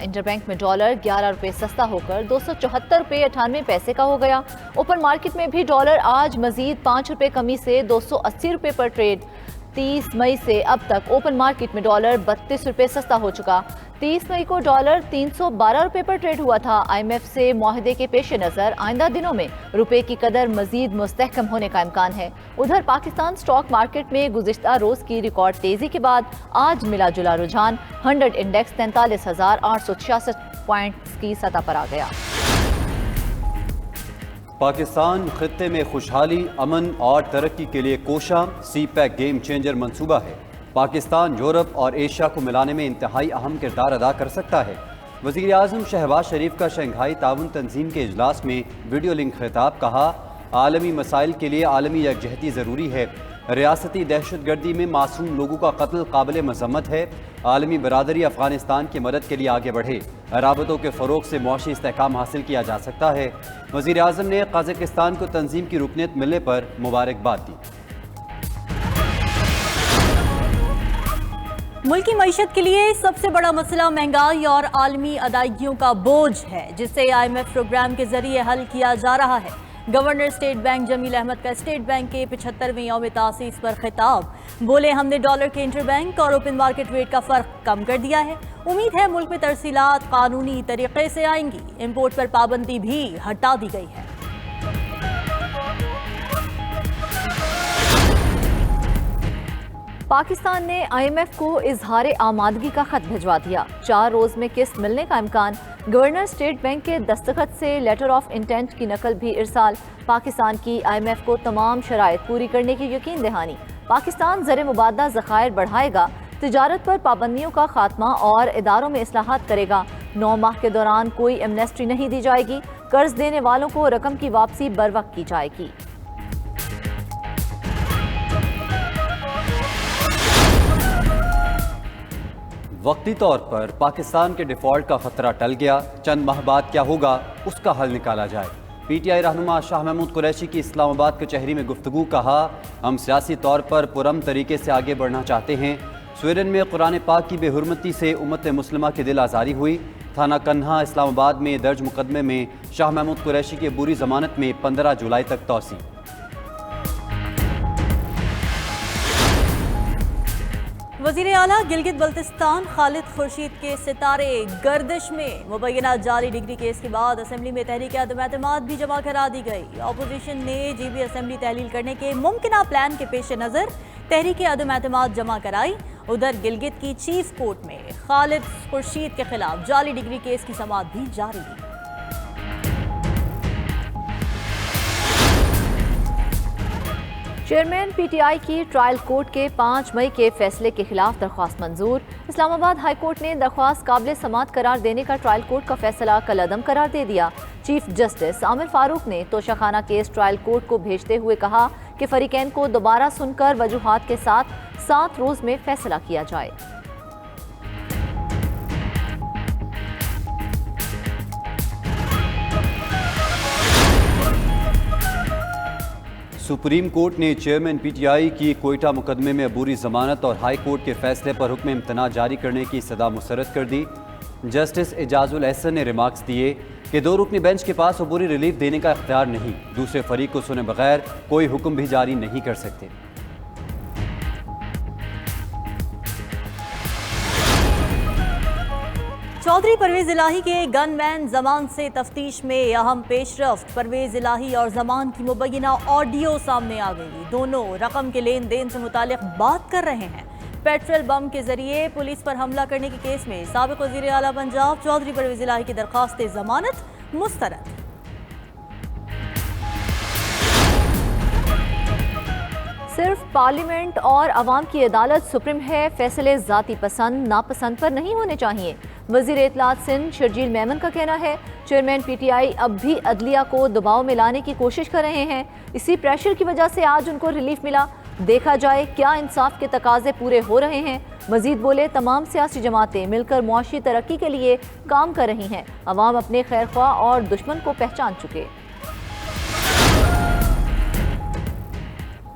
Inter bank میں dollar 11 روپے سستا ہو کر 274 روپے 98 پیسے کا ہو گیا۔ اوپن مارکیٹ میں بھی ڈالر آج مزید 5 روپے کمی سے 280 روپے پر ٹریڈ۔ 30 مئی سے اب تک اوپن مارکیٹ میں ڈالر 32 روپے سستا ہو چکا۔ 30 مئی کو ڈالر 312 روپے پر ٹریڈ ہوا تھا۔ IMF سے معاہدے کے پیش نظر آئندہ دنوں میں روپے کی قدر مزید مستحکم ہونے کا امکان ہے۔ ادھر پاکستان سٹاک مارکیٹ میں گزشتہ روز کی ریکارڈ تیزی کے بعد آج ملا جلا رجحان 100 انڈیکس 43,866 پوائنٹس کی سطح پر آ گیا۔ پاکستان خطے میں خوشحالی، امن اور ترقی کے لیے کوشاں سی پیک گیم چینجر منصوبہ ہے۔ پاکستان یورپ اور ایشیا کو ملانے میں انتہائی اہم کردار ادا کر سکتا ہے۔ وزیر اعظم شہباز شریف کا شنگھائی تعاون تنظیم کے اجلاس میں ویڈیو لنک خطاب۔ کہا، عالمی مسائل کے لیے عالمی یکجہتی ضروری ہے۔ ریاستی دہشت گردی میں معصوم لوگوں کا قتل قابل مذمت ہے۔ عالمی برادری افغانستان کی مدد کے لیے آگے بڑھے۔ رابطوں کے فروغ سے معاشی استحکام حاصل کیا جا سکتا ہے۔ وزیر اعظم نے قازقستان کو تنظیم کی رکنیت ملنے پر مبارکباد دی۔ ملکی معیشت کے لیے سب سے بڑا مسئلہ مہنگائی اور عالمی ادائیگیوں کا بوجھ ہے، جسے IMF پروگرام کے ذریعے حل کیا جا رہا ہے۔ گورنر اسٹیٹ بینک جمیل احمد کا اسٹیٹ بینک کے 75ویں یوم تاسیس پر خطاب۔ بولے، ہم نے ڈالر کے انٹر بینک اور اوپن مارکیٹ ریٹ کا فرق کم کر دیا ہے۔ امید ہے ملک میں ترسیلات قانونی طریقے سے آئیں گی۔ امپورٹ پر پابندی بھی ہٹا دی گئی ہے۔ پاکستان نے IMF کو اظہار آمادگی کا خط بھجوا دیا۔ 4 روز میں قسط ملنے کا امکان۔ گورنر اسٹیٹ بینک کے دستخط سے لیٹر آف انٹینٹ کی نقل بھی ارسال۔ پاکستان کی IMF کو تمام شرائط پوری کرنے کی یقین دہانی۔ پاکستان زر مبادلہ ذخائر بڑھائے گا، تجارت پر پابندیوں کا خاتمہ اور اداروں میں اصلاحات کرے گا۔ 9 ماہ کے دوران کوئی ایمنیسٹی نہیں دی جائے گی۔ قرض دینے والوں کو رقم کی واپسی بروقت کی جائے گی۔ وقتی طور پر پاکستان کے ڈیفالٹ کا خطرہ ٹل گیا، چند ماہ بعد کیا ہوگا اس کا حل نکالا جائے۔ PTI رہنما شاہ محمود قریشی کی اسلام آباد کچہری میں گفتگو۔ کہا، ہم سیاسی طور پر پرامن طریقے سے آگے بڑھنا چاہتے ہیں۔ سویڈن میں قرآن پاک کی بے حرمتی سے امت مسلمہ کی دل آزاری ہوئی۔ تھانہ کنہا اسلام آباد میں درج مقدمے میں شاہ محمود قریشی کی عبوری ضمانت میں 15 جولائی تک توسیع۔ وزیر اعلیٰ گلگت بلتستان خالد خورشید کے ستارے گردش میں مبینہ جعلی ڈگری کیس کے بعد اسمبلی میں تحریک عدم اعتماد بھی جمع کرا دی گئی۔ اپوزیشن نے GB اسمبلی تحلیل کرنے کے ممکنہ پلان کے پیش نظر تحریک عدم اعتماد جمع کرائی۔ ادھر گلگت کی چیف کورٹ میں خالد خورشید کے خلاف جعلی ڈگری کیس کی سماعت بھی جاری ہے۔ چیئرمین PTI کی ٹرائل کورٹ کے 5 مئی کے فیصلے کے خلاف درخواست منظور۔ اسلام آباد ہائی کورٹ نے درخواست قابل سماعت قرار دینے کا ٹرائل کورٹ کا فیصلہ کالعدم قرار دے دیا۔ چیف جسٹس عامر فاروق نے توشہ خانہ کیس ٹرائل کورٹ کو بھیجتے ہوئے کہا کہ فریقین کو دوبارہ سن کر وجوہات کے ساتھ 7 روز میں فیصلہ کیا جائے۔ سپریم کورٹ نے چیئرمین PTI کی کوئٹہ مقدمے میں عبوری ضمانت اور ہائی کورٹ کے فیصلے پر حکم امتناع جاری کرنے کی سزا مسترد کر دی۔ جسٹس اعجاز الاحسن نے ریمارکس دیے کہ 2 رکنی بینچ کے پاس عبوری ریلیف دینے کا اختیار نہیں، دوسرے فریق کو سنے بغیر کوئی حکم بھی جاری نہیں کر سکتے۔ چودھری پرویز الہی کے گن مین زمان سے تفتیش میں اہم پیش رفت۔ پرویز الہی اور زمان کی مبینہ آڈیو سامنے آ گئی۔ دونوں رقم کے لین دین سے متعلق بات کر رہے ہیں۔ پیٹرول بم کے ذریعے پولیس پر حملہ کرنے کے کیس میں سابق وزیر اعلیٰ پنجاب چودھری پرویز الہی کی درخواست ضمانت مسترد۔ صرف پارلیمنٹ اور عوام کی عدالت سپریم ہے، فیصلے ذاتی پسند ناپسند پر نہیں ہونے چاہیے۔ وزیر اطلاعات سندھ شرجیل میمن کا کہنا ہے، چیئرمین PTI اب بھی عدلیہ کو دباؤ میں لانے کی کوشش کر رہے ہیں۔ اسی پریشر کی وجہ سے آج ان کو ریلیف ملا۔ دیکھا جائے کیا انصاف کے تقاضے پورے ہو رہے ہیں۔ مزید بولے، تمام سیاسی جماعتیں مل کر معاشی ترقی کے لیے کام کر رہی ہیں۔ عوام اپنے خیر خواہ اور دشمن کو پہچان چکے۔